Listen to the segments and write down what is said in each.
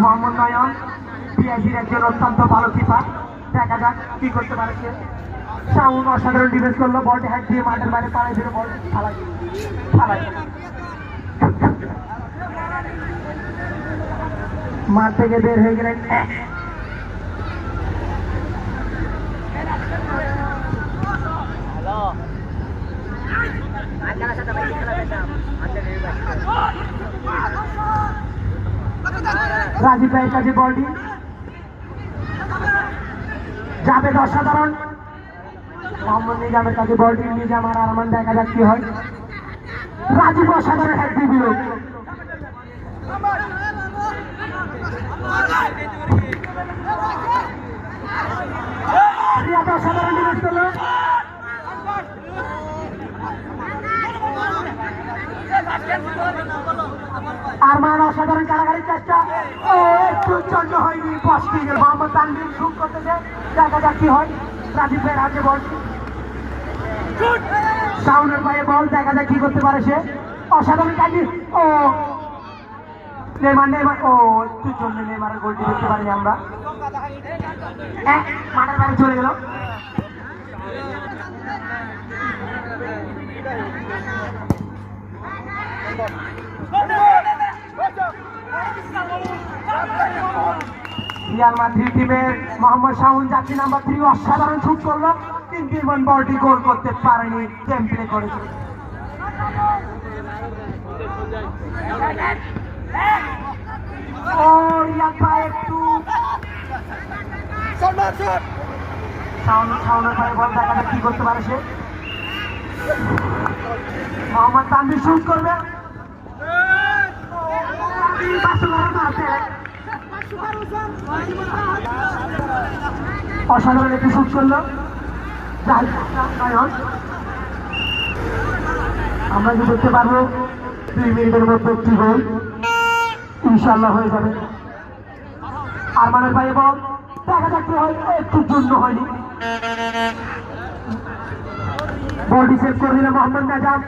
মোহাম্মদ নয়ন পিএসজির একজন অত্যন্ত ভালো কিপার। দেখা যাক কি করতে পারে সে। শাওন অসাধারণ ডিফেন্স করলো, বলটি হেড দিয়ে মাঠের বাইরে পাড়ায় ফিরে বল ফালাই মাঠ থেকে বের হয়ে গেলেন। রাজীব ভাইয়ের কাছে বলটি যাবে অসাধারণ। মোহাম্মদ নিজামের কাছে বলটি, নিজাম আর আরমান। দেখা যাক কি হয়। রাজীব অসাধারণ হেড দিয়ে দিল। অসাধারণ ডিফেন্স করলো। আরমান অসাধারণ কারাগারির চেষ্টা, একটু জন্য হয়নি। কষ্ট গেল। মোহাম্মদ তানভীর শুট করতেছে। দেখা যাক কি হয়। রাজীব ভাইয়ের হাতে বল, শাওনের পায়ে বল। দেখা যাক কি করতে পারে সে। অসাধারণ কাজ। ও নেইমার ও একটু জন্য নেইমারের গোলটি দেখতে পারি আমরা। মাঠের বাইরে চলে গেল। রিয়াল মাদ্রিদ টিমের মোহাম্মদ শাওন, জার্সি নাম্বার 3, অসাধারণ শুট করলো, কিন্তু বলটি গোল করতে পারেনি। গেম প্লে করেছে। ও রিয়াল ভাই একটু শাওনের পায়ে বল। দেখা যাক কি করতে পারে সে। মোহাম্মদ তানভীর শুট করবে। অসাধারণ একটু শুট করলো। আমরা কি দেখতে পারবো 2 মিনিটের মধ্যে একটি গোল ইনশাল্লাহ হয়ে যাবে। আরমানের পায়ে বল। দেখা যাক কি হয়। একটু জন্য হয়নি। বলটি সেভ করে দিল মোহাম্মদ নিজাম।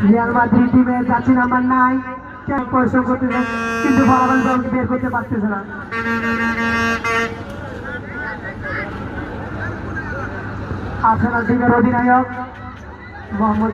রিয়াল মাদ্রিদ টিমে জার্সি নাম্বার 9 পরিশ্রম করতেছে, কিন্তু ফলাফল দলকে বের করতে পারতেছে না। আর্সেনাল টিমের অধিনায়ক মোহাম্মদ